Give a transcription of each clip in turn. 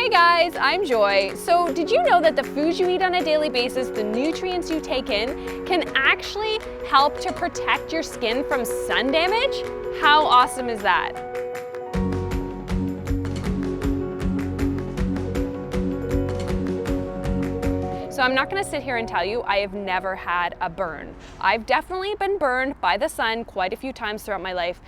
Hey guys, I'm Joy. So did you know that the foods you eat on a daily basis, the nutrients you take in, can actually help to protect your skin from sun damage? How awesome is that? So I'm not gonna sit here and tell you I have never had a burn. I've definitely been burned by the sun quite a few times throughout my life.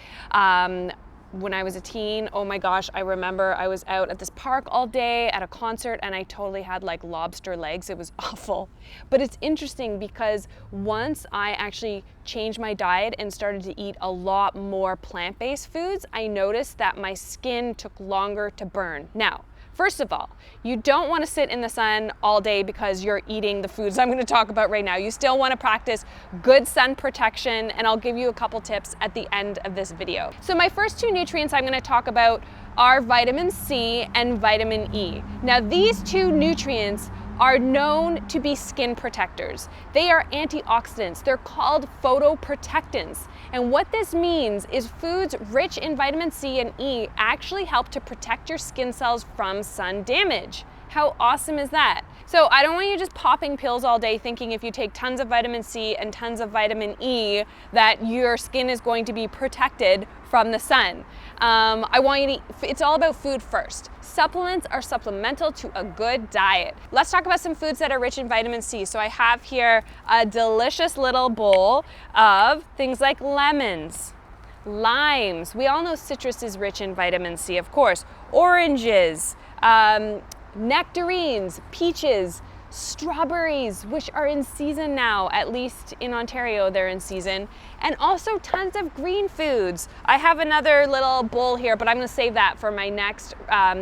When I was a teen, oh my gosh, I remember I was out at this park all day at a concert and I totally had like lobster legs. It was awful. But it's interesting because once I actually changed my diet and started to eat a lot more plant-based foods, I noticed that my skin took longer to burn. Now, first of all, you don't want to sit in the sun all day because you're eating the foods I'm going to talk about right now. You still want to practice good sun protection, and I'll give you a couple tips at the end of this video. So my first two nutrients I'm going to talk about are vitamin C and vitamin E. Now these two nutrients are known to be skin protectors. They are antioxidants. They're called photoprotectants. And what this means is foods rich in vitamin C and E actually help to protect your skin cells from sun damage. How awesome is that? So I don't want you just popping pills all day thinking if you take tons of vitamin C and tons of vitamin E that your skin is going to be protected from the sun. I want you to, it's all about food first. Supplements are supplemental to a good diet. Let's talk about some foods that are rich in vitamin C. So I have here a delicious little bowl of things like lemons, limes. We all know citrus is rich in vitamin C, of course. Oranges, nectarines, peaches, strawberries, which are in season now, at least in Ontario they're in season, and also tons of green foods. I have another little bowl here, but I'm gonna save that for my next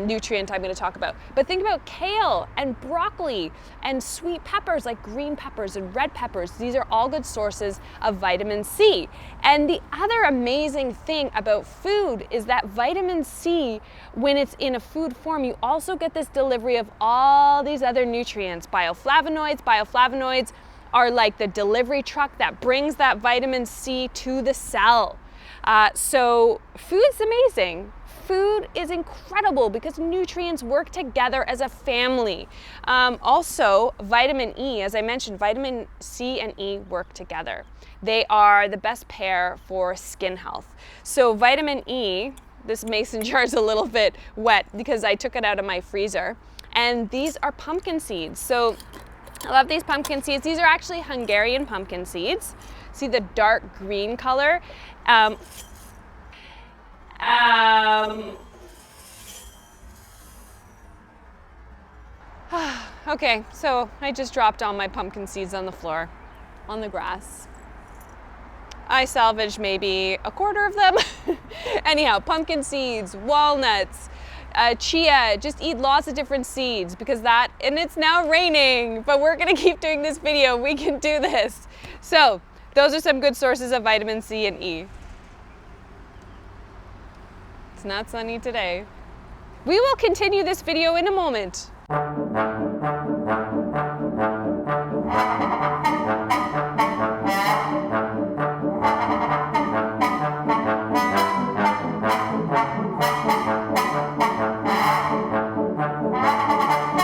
nutrient I'm gonna talk about. But think about kale and broccoli and sweet peppers like green peppers and red peppers. These are all good sources of vitamin C. And the other amazing thing about food is that vitamin C, when it's in a food form, you also get this delivery of all these other nutrients, bioflavonoids. Bioflavonoids are like the delivery truck that brings that vitamin C to the cell. So food's amazing. Food is incredible because nutrients work together as a family. Also, vitamin E, as I mentioned, vitamin C and E work together. They are the best pair for skin health. So vitamin E, this mason jar is a little bit wet because I took it out of my freezer. And these are pumpkin seeds. So I love these pumpkin seeds. These are actually Hungarian pumpkin seeds. See the dark green color? Okay, so I just dropped all my pumpkin seeds on the floor, on the grass. I salvaged maybe a quarter of them. Anyhow, pumpkin seeds, walnuts, chia, just eat lots of different seeds because and it's now raining, but we're gonna keep doing this video. We can do this. So those are some good sources of vitamin C and E. It's not sunny today. We will continue this video in a moment.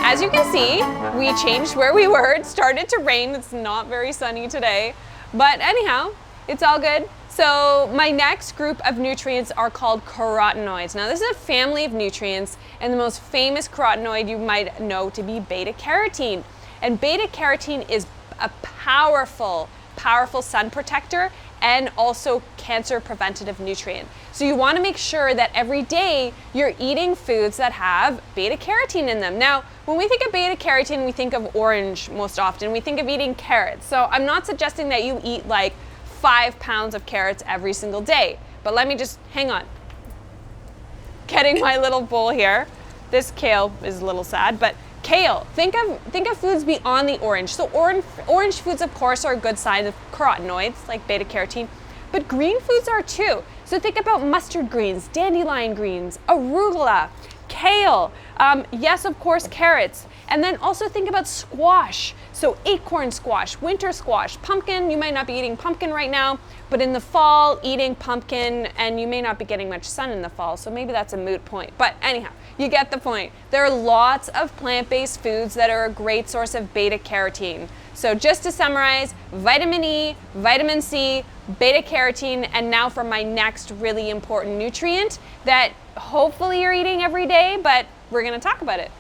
As you can see, we changed where we were. It started to rain. It's not very sunny today. But anyhow, it's all good. So my next group of nutrients are called carotenoids. Now this is a family of nutrients, and the most famous carotenoid you might know to be beta-carotene. And beta-carotene is a powerful sun protector and also cancer preventative nutrient. So you want to make sure that every day you're eating foods that have beta-carotene in them. Now, when we think of beta-carotene, we think of orange most often. We think of eating carrots. So I'm not suggesting that you eat like 5 pounds of carrots every single day, but let me just, hang on. Getting my little bowl here. This kale is a little sad, but kale, think of foods beyond the orange. So orange foods, of course, are a good sign of carotenoids, like beta-carotene, but green foods are too. So think about mustard greens, dandelion greens, arugula, kale, yes, of course, carrots. And then also think about squash. So acorn squash, winter squash, pumpkin. You might not be eating pumpkin right now, but in the fall, eating pumpkin, and you may not be getting much sun in the fall, so maybe that's a moot point. But anyhow, You get the point. There are lots of plant-based foods that are a great source of beta-carotene. So just to summarize, vitamin E, vitamin C, beta-carotene, and now for my next really important nutrient that hopefully you're eating every day, but we're gonna talk about it.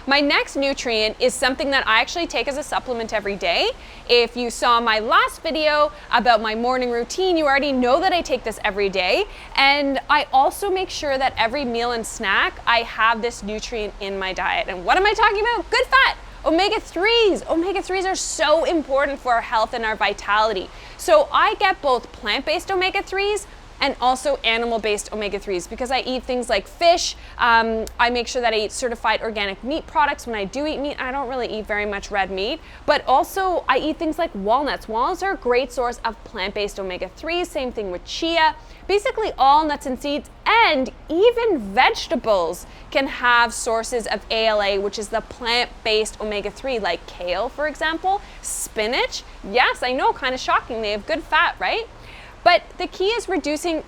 My next nutrient is something that I actually take as a supplement every day. If you saw my last video about my morning routine, you already know that I take this every day. And I also make sure that every meal and snack, I have this nutrient in my diet. And what am I talking about? Good fat. Omega-3s. Omega-3s are so important for our health and our vitality. So I get both plant-based omega-3s and also animal-based omega-3s because I eat things like fish. I make sure that I eat certified organic meat products. When I do eat meat, I don't really eat very much red meat, but also I eat things like walnuts. Walnuts are a great source of plant-based omega-3s, same thing with chia. Basically all nuts and seeds and even vegetables can have sources of ALA, which is the plant-based omega-3, like kale, for example, spinach. Yes, I know, kind of shocking, they have good fat, right? But the key is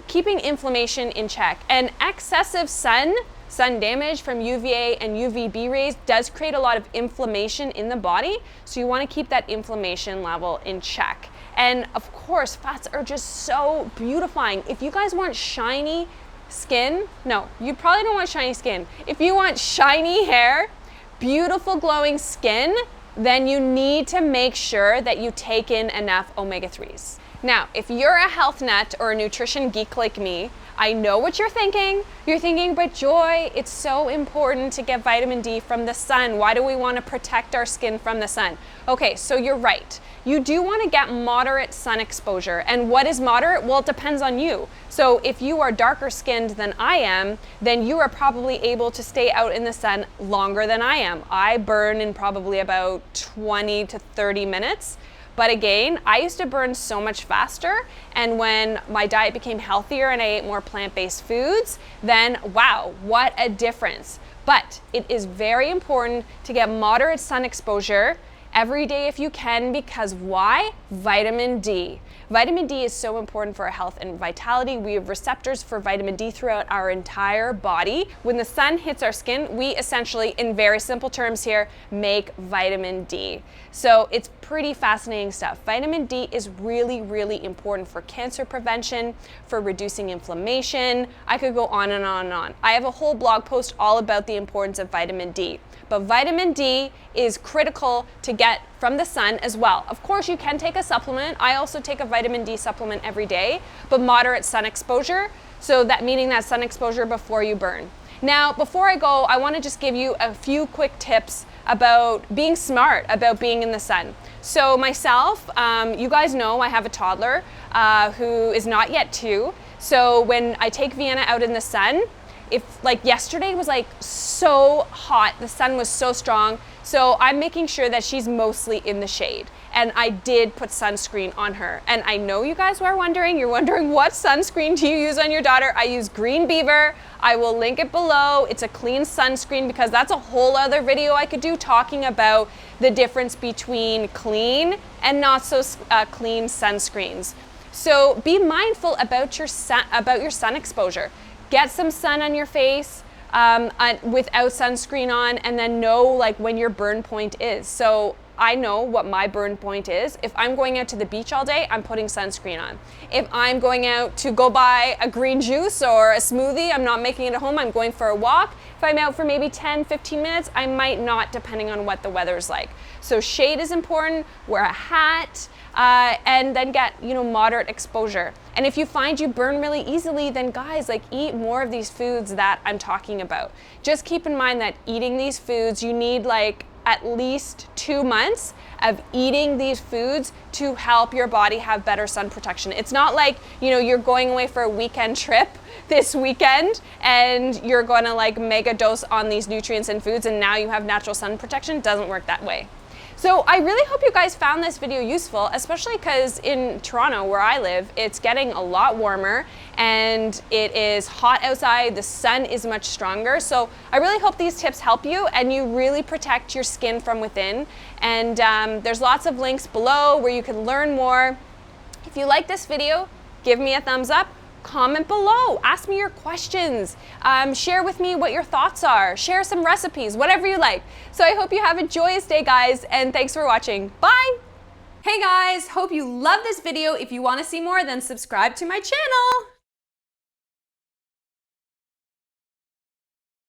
keeping inflammation in check. And excessive sun damage from UVA and UVB rays does create a lot of inflammation in the body. So you want to keep that inflammation level in check. And of course, fats are just so beautifying. If you guys want shiny skin, no, you probably don't want shiny skin. If you want shiny hair, beautiful glowing skin, then you need to make sure that you take in enough omega-3s. Now, if you're a health nut or a nutrition geek like me, I know what you're thinking. You're thinking, but Joy, it's so important to get vitamin D from the sun. Why do we want to protect our skin from the sun? Okay, so you're right. You do want to get moderate sun exposure. And what is moderate? Well, it depends on you. So if you are darker skinned than I am, then you are probably able to stay out in the sun longer than I am. I burn in probably about 20 to 30 minutes. But again, I used to burn so much faster, and when my diet became healthier and I ate more plant-based foods, then wow, what a difference. But it is very important to get moderate sun exposure every day if you can, because why? Vitamin D. Vitamin D is so important for our health and vitality. We have receptors for vitamin D throughout our entire body. When the sun hits our skin, we essentially, in very simple terms here, make vitamin D. So it's pretty fascinating stuff. Vitamin D is really, really important for cancer prevention, for reducing inflammation. I could go on and on and on. I have a whole blog post all about the importance of vitamin D. But vitamin D is critical to get from the sun as well. Of course, you can take a supplement. I also take a vitamin D supplement every day, but moderate sun exposure. So that meaning that sun exposure before you burn. Now, before I go, I want to just give you a few quick tips about being smart about being in the sun. So myself, you guys know I have a toddler who is not yet 2. So when I take Vienna out in the sun, if like yesterday was like so hot, the sun was so strong, so I'm making sure that she's mostly in the shade. And I did put sunscreen on her. And I know you guys were wondering, you're wondering what sunscreen do you use on your daughter? I use Green Beaver. I will link it below. It's a clean sunscreen because that's a whole other video I could do talking about the difference between clean and not so clean sunscreens. So be mindful about your sun exposure. Get some sun on your face without sunscreen on, and then know like when your burn point is. So I know what my burn point is. If I'm going out to the beach all day, I'm putting sunscreen on. If I'm going out to go buy a green juice or a smoothie, I'm not making it at home, I'm going for a walk. If I'm out for maybe 10, 15 minutes, I might not, depending on what the weather's like. So shade is important, wear a hat, and then get, moderate exposure. And if you find you burn really easily, then guys, like eat more of these foods that I'm talking about. Just keep in mind that eating these foods, you need like at least 2 months of eating these foods to help your body have better sun protection. It's not like, you're going away for a weekend trip this weekend and you're gonna like mega dose on these nutrients and foods and now you have natural sun protection. It doesn't work that way. So I really hope you guys found this video useful, especially because in Toronto, where I live, it's getting a lot warmer and it is hot outside. The sun is much stronger. So I really hope these tips help you and you really protect your skin from within. And there's lots of links below where you can learn more. If you like this video, give me a thumbs up. comment below, ask me your questions, share with me what your thoughts are, share some recipes, whatever you like. So I hope you have a joyous day, guys, and thanks for watching. Bye! Hey guys, hope you love this video. If you want to see more, then subscribe to my channel.